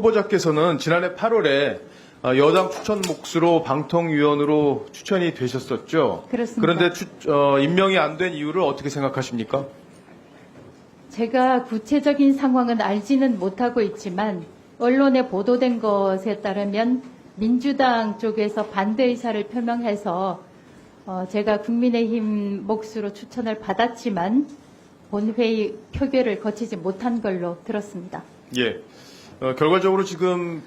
후보자께서는 지난해 8월에 여당 추천 몫으로 방통위원으로 추천이 되셨었죠. 그렇습니다. 그런데 임명이 안 된 이유를 어떻게 생각하십니까? 제가 구체적인 상황은 알지는 못하고 있지만 언론에 보도된 것에 따르면 민주당 쪽에서 반대 의사를 표명해서 제가 국민의힘 몫으로 추천을 받았지만 본회의 표결을 거치지 못한 걸로 들었습니다. 예. 결과적으로 지금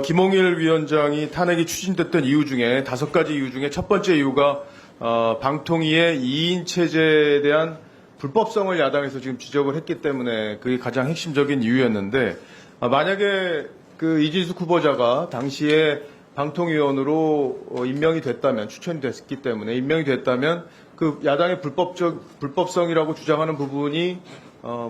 김홍일 위원장이 탄핵이 추진됐던 이유 중에 5가지 이유 중에 첫 번째 이유가 방통위의 2인 체제에 대한 불법성을 야당에서 지금 지적을 했기 때문에 그게 가장 핵심적인 이유였는데 만약에 그 이진숙 후보자가 당시에 방통위원으로 임명이 됐다면 추천이 됐기 때문에 임명이 됐다면 그 야당의 불법성이라고 주장하는 부분이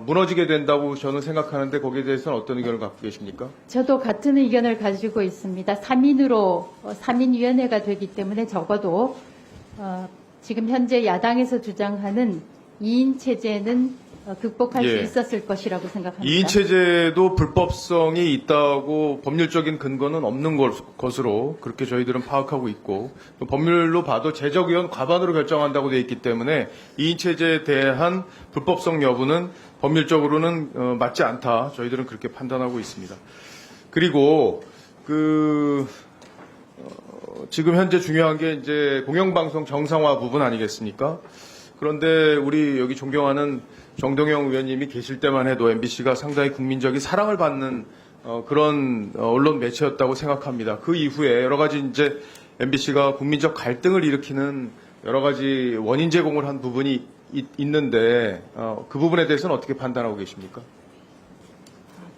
무너지게 된다고 저는 생각하는데 거기에 대해서는 어떤 의견을 갖고 계십니까? 저도 같은 의견을 가지고 있습니다. 3인위원회가 되기 때문에 적어도 지금 현재 야당에서 주장하는 2인 체제는 극복할 수 있었을 것이라고 생각합니다. 2인 체제도 불법성이 있다고 법률적인 근거는 없는 것으로 그렇게 저희들은 파악하고 있고 법률로 봐도 제적의원 과반으로 결정한다고 되어 있기 때문에 2인 체제에 대한 불법성 여부는 법률적으로는 맞지 않다. 저희들은 그렇게 판단하고 있습니다. 그리고 지금 현재 중요한 게 이제 공영방송 정상화 부분 아니겠습니까? 그런데 우리 여기 존경하는 정동영 의원님이 계실 때만 해도 MBC가 상당히 국민적인 사랑을 받는 그런 언론 매체였다고 생각합니다. 그 이후에 여러 가지 이제 MBC가 국민적 갈등을 일으키는 여러 가지 원인 제공을 한 부분이 있는데 그 부분에 대해서는 어떻게 판단하고 계십니까?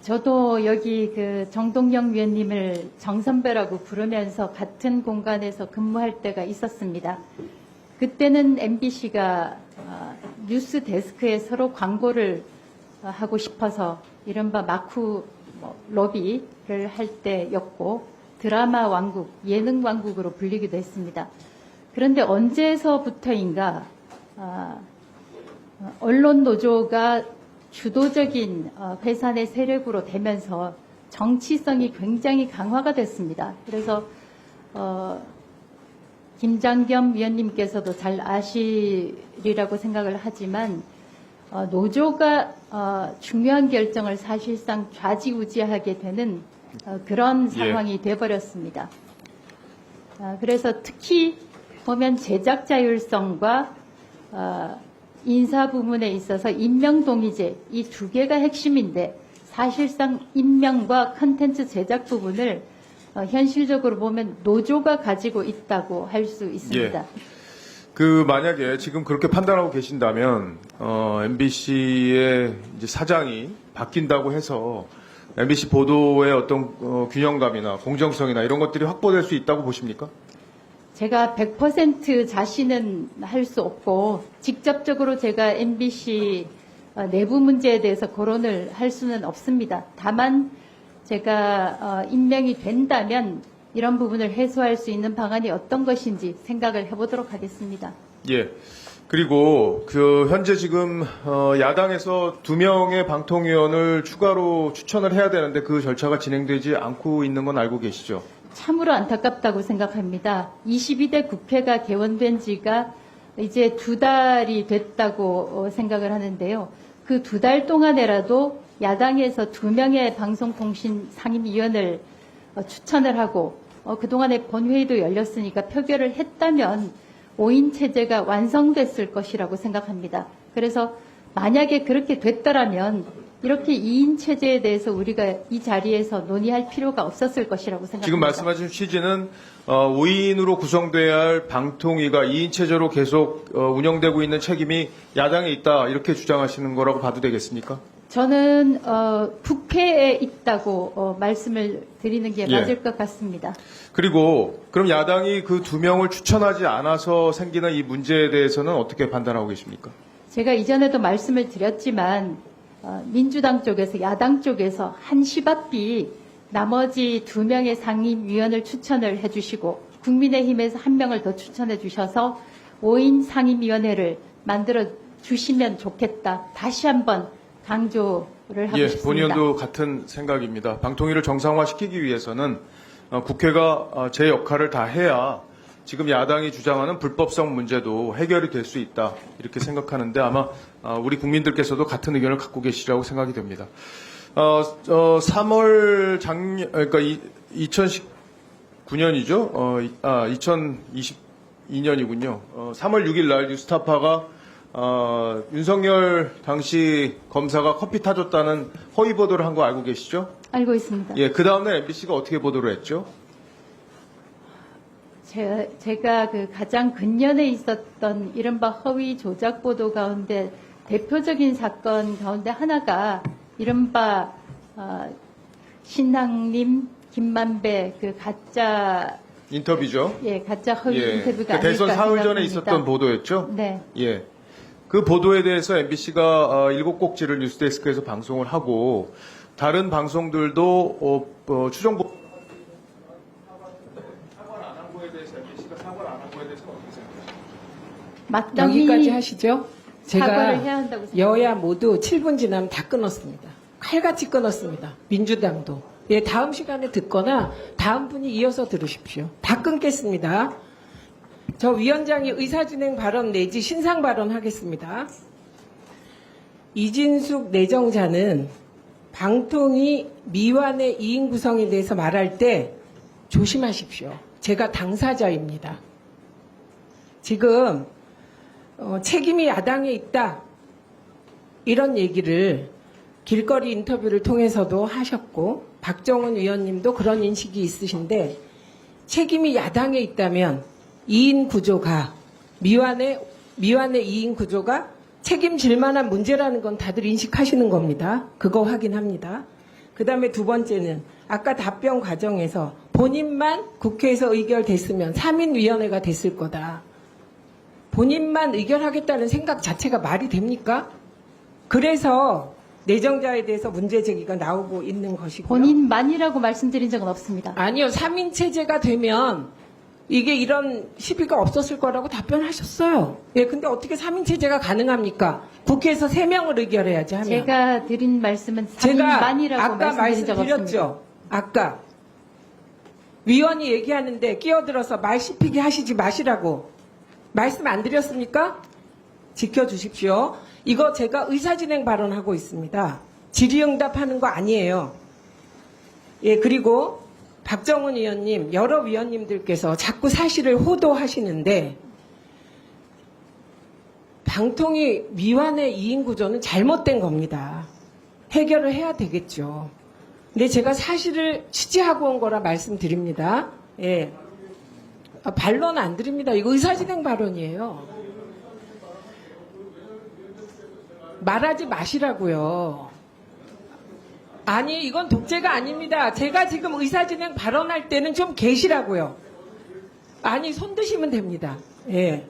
저도 여기 그 정동영 위원님을 정선배라고 부르면서 같은 공간에서 근무할 때가 있었습니다. 그때는 MBC가 뉴스 데스크에 서로 광고를 하고 싶어서 이른바 마쿠 로비를 할 때였고 드라마 왕국, 예능 왕국으로 불리기도 했습니다. 그런데 언제서부터인가 언론 노조가 주도적인 회사 내 세력으로 되면서 정치성이 굉장히 강화가 됐습니다. 그래서 김장겸 위원님께서도 잘 아시리라고 생각을 하지만 노조가 중요한 결정을 사실상 좌지우지하게 되는 그런 상황이 돼버렸습니다. 그래서 특히 보면 제작 자율성과 인사 부문에 있어서 임명동의제 이 두 개가 핵심인데 사실상 임명과 컨텐츠 제작 부분을 현실적으로 보면 노조가 가지고 있다고 할 수 있습니다. 예. 만약에 지금 그렇게 판단하고 계신다면 MBC의 이제 사장이 바뀐다고 해서 MBC 보도의 어떤 균형감이나 공정성이나 이런 것들이 확보될 수 있다고 보십니까? 제가 100% 자신은 할 수 없고 직접적으로 제가 MBC 내부 문제에 대해서 거론을 할 수는 없습니다. 다만 제가 임명이 된다면 이런 부분을 해소할 수 있는 방안이 어떤 것인지 생각을 해보도록 하겠습니다. 예. 그리고 현재 지금 야당에서 2명의 방통위원을 추가로 추천을 해야 되는데 그 절차가 진행되지 않고 있는 건 알고 계시죠? 참으로 안타깝다고 생각합니다. 22대 국회가 개원된 지가 이제 2달이 됐다고 생각을 하는데요. 그 2달 동안에라도 야당에서 2명의 방송통신 상임위원을 추천을 하고 그동안에 본회의도 열렸으니까 표결을 했다면 5인 체제가 완성됐을 것이라고 생각합니다. 그래서 만약에 그렇게 됐더라면 이렇게 2인 체제에 대해서 우리가 이 자리에서 논의할 필요가 없었을 것이라고 생각합니다. 지금 말씀하신 취지는 5인으로 구성돼야 할 방통위가 2인 체제로 계속 운영되고 있는 책임이 야당에 있다 이렇게 주장하시는 거라고 봐도 되겠습니까? 저는 국회에 있다고 말씀을 드리는 게 예. 맞을 것 같습니다. 그리고 그럼 야당이 그 2명을 추천하지 않아서 생기는 이 문제에 대해서는 어떻게 판단하고 계십니까? 제가 이전에도 말씀을 드렸지만 민주당 쪽에서 야당 쪽에서 한시바삐 나머지 2명의 상임위원을 추천을 해주시고 국민의힘에서 1명을 더 추천해 주셔서 5인 상임위원회를 만들어 주시면 좋겠다. 다시 한번 강조 하고 예, 싶습니다. 본의원도 같은 생각입니다. 방통위를 정상화시키기 위해서는 국회가 제 역할을 다 해야 지금 야당이 주장하는 불법성 문제도 해결이 될 수 있다 이렇게 생각하는데 아마 우리 국민들께서도 같은 의견을 갖고 계시리라고 생각이 됩니다. 3월 그러니까 2019년이죠. 2022년이군요. 3월 6일 날 뉴스타파가 윤석열 당시 검사가 커피 타줬다는 허위 보도를 한 거 알고 계시죠? 알고 있습니다. 예, 그 다음날 MBC가 어떻게 보도를 했죠? 제가 그 가장 근년에 있었던 이른바 허위 조작 보도 가운데 대표적인 사건 가운데 하나가 이른바 신랑님 김만배 그 가짜 인터뷰죠. 가짜 허위 인터뷰가 그 대선 아닐까 사흘 전에 생각합니다. 있었던 보도였죠. 네. 예. 그 보도에 대해서 MBC가 7곡지를 뉴스데스크에서 방송을 하고 다른 방송들도 추정 보도 사과를 안 한 거에 대해서 MBC가 사과를 안 한 거에 대해서 어떻게 생각하세요? 마땅히 여기까지 하시죠. 사과를 제가 해야 한다고 생각합니다. 여야 모두 7분 지나면 다 끊었습니다. 칼같이 끊었습니다. 민주당도. 예, 다음 시간에 듣거나 다음 분이 이어서 들으십시오. 다 끊겠습니다. 저 위원장이 의사진행 발언 내지 신상 발언 하겠습니다. 이진숙 내정자는 방통위 미완의 이인 구성에 대해서 말할 때 조심하십시오. 제가 당사자입니다. 지금 책임이 야당에 있다 이런 얘기를 길거리 인터뷰를 통해서도 하셨고 박정훈 의원님도 그런 인식이 있으신데 책임이 야당에 있다면 2인 구조가 미완의 2인 구조가 책임질 만한 문제라는 건 다들 인식하시는 겁니다. 그거 확인합니다. 그 다음에 두 번째는 아까 답변 과정에서 본인만 국회에서 의결됐으면 3인위원회가 됐을 거다. 본인만 의결하겠다는 생각 자체가 말이 됩니까? 그래서 내정자에 대해서 문제 제기가 나오고 있는 것이고요. 본인만이라고 말씀드린 적은 없습니다. 아니요. 3인 체제가 되면 이게 이런 시비가 없었을 거라고 답변하셨어요. 예, 근데 어떻게 3인 체제가 가능합니까? 국회에서 3명을 의결해야지 하면. 제가 드린 말씀은 제가 3인만이라고 아까 말씀드린 적 없습니다. 말씀드렸죠. 아까 위원이 얘기하는데 끼어들어서 말 씹히게 하시지 마시라고 말씀 안 드렸습니까? 지켜주십시오. 이거 제가 의사진행 발언하고 있습니다. 질의응답하는 거 아니에요. 예, 그리고 박정훈 의원님, 여러 위원님들께서 자꾸 사실을 호도하시는데 방통위 미완의 2인 구조는 잘못된 겁니다. 해결을 해야 되겠죠. 근데 제가 사실을 취재하고 온 거라 말씀드립니다. 예. 반론 안 드립니다. 이거 의사진행 발언이에요. 말하지 마시라고요. 아니 이건 독재가 아닙니다. 제가 지금 의사진행 발언할 때는 좀 계시라고요. 아니 손 드시면 됩니다. 예.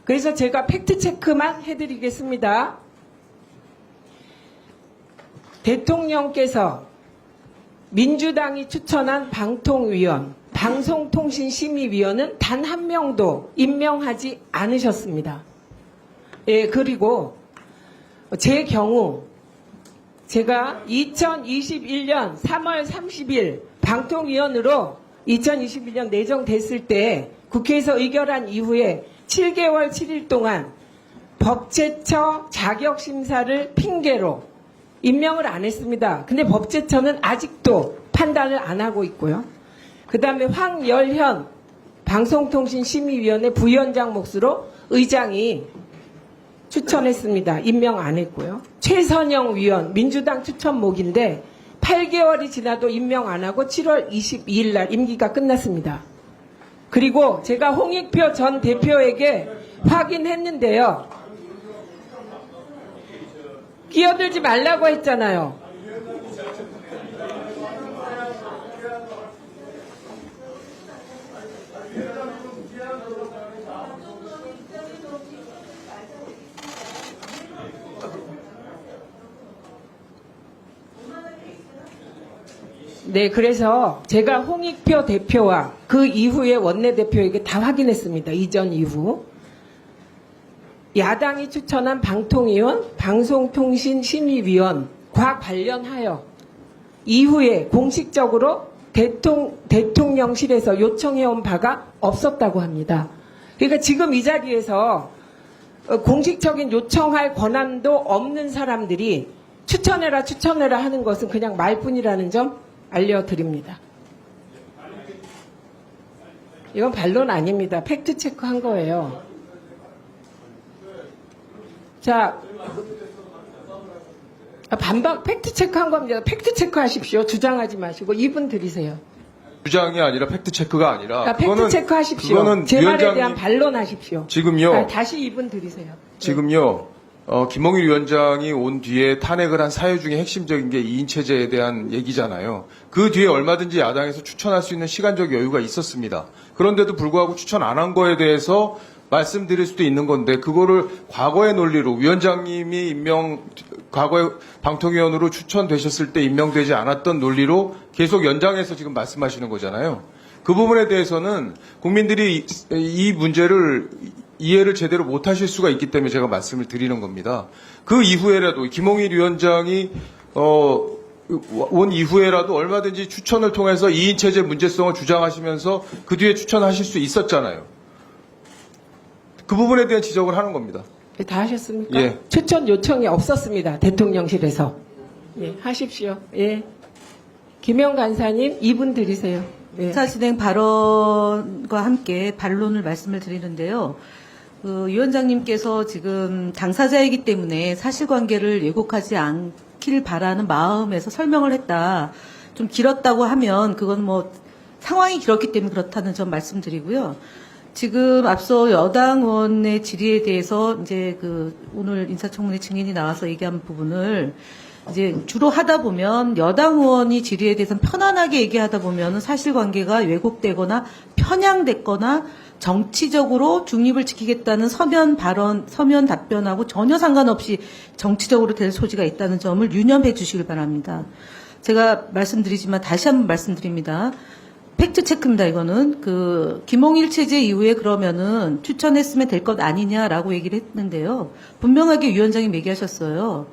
그래서 제가 팩트체크만 해드리겠습니다. 대통령께서 민주당이 추천한 방통위원, 방송통신심의위원은 단 한 명도 임명하지 않으셨습니다. 예, 그리고 제 경우 제가 2021년 3월 30일 방통위원으로 2021년 내정됐을 때 국회에서 의결한 이후에 7개월 7일 동안 법제처 자격심사를 핑계로 임명을 안 했습니다. 근데 법제처는 아직도 판단을 안 하고 있고요. 그 다음에 황열현 방송통신심의위원회 부위원장 몫으로 의장이 추천했습니다. 임명 안 했고요. 최선영 위원 민주당 추천목인데 8개월이 지나도 임명 안 하고 7월 22일 날 임기가 끝났습니다. 그리고 제가 홍익표 전 대표에게 확인했는데요. 끼어들지 말라고 했잖아요. 네, 그래서 제가 홍익표 대표와 그 이후에 원내대표에게 다 확인했습니다. 이전 이후. 야당이 추천한 방통위원, 방송통신심의위원, 과학 관련하여 이후에 공식적으로 대통령실에서 요청해온 바가 없었다고 합니다. 그러니까 지금 이 자리에서 공식적인 요청할 권한도 없는 사람들이 추천해라 하는 것은 그냥 말뿐이라는 점 알려드립니다. 이건 반론 아닙니다. 팩트체크 한 거예요. 자, 반박 팩트체크 한 겁니다. 팩트체크 하십시오. 주장하지 마시고 2분 드리세요. 주장이 아니라 팩트 체크가 아니라 팩트체크 하십시오. 그거는 제 말에 위원장님- 대한 반론하십시오. 지금요. 다시 2분 드리세요. 지금요. 김홍일 위원장이 온 뒤에 탄핵을 한 사유 중에 핵심적인 게 2인 체제에 대한 얘기잖아요. 그 뒤에 얼마든지 야당에서 추천할 수 있는 시간적 여유가 있었습니다. 그런데도 불구하고 추천 안 한 거에 대해서 말씀드릴 수도 있는 건데 그거를 과거의 논리로 위원장님이 과거에 방통위원으로 추천되셨을 때 임명되지 않았던 논리로 계속 연장해서 지금 말씀하시는 거잖아요. 그 부분에 대해서는 국민들이 이 문제를 이해를 제대로 못 하실 수가 있기 때문에 제가 말씀을 드리는 겁니다. 그 이후에라도 김홍일 위원장이 온 이후에라도 얼마든지 추천을 통해서 2인 체제 문제성을 주장하시면서 그 뒤에 추천하실 수 있었잖아요. 그 부분에 대한 지적을 하는 겁니다. 다 하셨습니까? 예. 추천 요청이 없었습니다. 대통령실에서. 예, 하십시오. 예. 김영 간사님 2분 드리세요. 예. 사 진행 발언과 함께 반론을 말씀을 드리는데요. 위원장님께서 지금 당사자이기 때문에 사실관계를 왜곡하지 않길 바라는 마음에서 설명을 했다. 좀 길었다고 하면 그건 뭐 상황이 길었기 때문에 그렇다는 점 말씀드리고요. 지금 앞서 여당 의원의 질의에 대해서 이제 오늘 인사청문회 증인이 나와서 얘기한 부분을 이제 주로 하다 보면 여당 의원이 질의에 대해서는 편안하게 얘기하다 보면 사실관계가 왜곡되거나 편향됐거나 정치적으로 중립을 지키겠다는 서면 답변하고 전혀 상관없이 정치적으로 될 소지가 있다는 점을 유념해 주시길 바랍니다. 제가 말씀드리지만 다시 한번 말씀드립니다. 팩트 체크입니다. 이거는 김홍일 체제 이후에 그러면은 추천했으면 될 것 아니냐라고 얘기를 했는데요. 분명하게 위원장님 얘기하셨어요.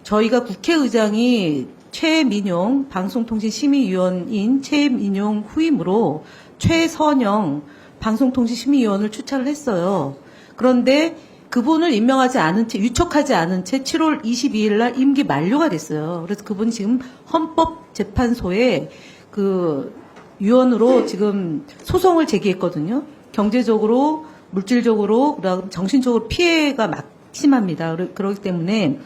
저희가 국회의장이 최민용 방송통신심의위원인 최민용 후임으로 최선영 방송통신심의위원을 추천을 했어요. 그런데 그분을 임명하지 않은 채, 유촉하지 않은 채 7월 22일 날 임기 만료가 됐어요. 그래서 그분이 지금 헌법재판소에 위원으로 지금 소송을 제기했거든요. 경제적으로, 물질적으로, 그다음 정신적으로 피해가 막심합니다. 그렇기 때문에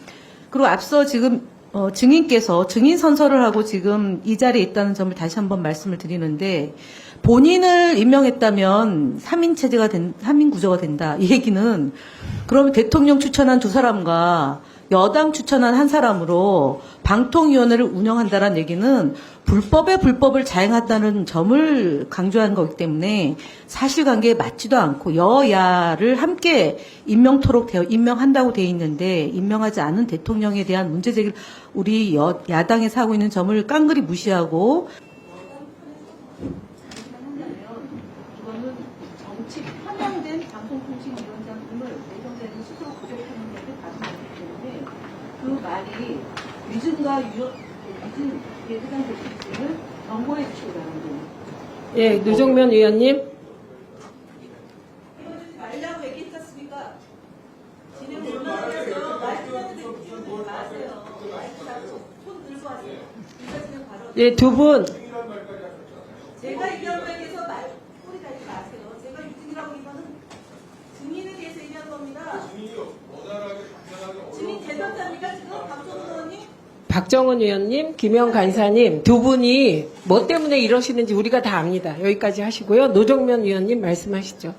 그리고 앞서 지금 증인께서 증인 선서를 하고 지금 이 자리에 있다는 점을 다시 한번 말씀을 드리는데 본인을 임명했다면 3인 구조가 된다. 이 얘기는 그러면 대통령 추천한 두 사람과 여당 추천한 한 사람으로 방통위원회를 운영한다는 얘기는 불법의 불법을 자행한다는 점을 강조한 거기 때문에 사실관계에 맞지도 않고 여야를 함께 임명한다고 돼 있는데 임명하지 않은 대통령에 대한 문제 제기를 우리 야당에서 하고 있는 점을 깡그리 무시하고 이거는 정치 편향된 방송통신위원장님을 내정자는 스스로 고백하는 것을 가능하기 때문에 그 말이 위증과 위증에 해당될 수 있음을 경고해 주시기 바랍니다. 예, 노정면 의원님. 말라고 얘기했지 않습니까? 진행을 얼마나 했어요? 말씀하는데 마세요. 마이크 잡고 손 들고 하세요. 이거 지금 바로 예, 2분. 제가 얘기한 거에 대해서 소리 달지 마세요. 제가 유증이라고 이거는 증인에 대해서 얘기한 겁니다. 증인 대답자입니까 지금 박정훈 의원님? 박정은 의원님, 김영 간사님 2분이 뭐 때문에 이러시는지 우리가 다 압니다. 여기까지 하시고요. 노정면 의원님 말씀하시죠.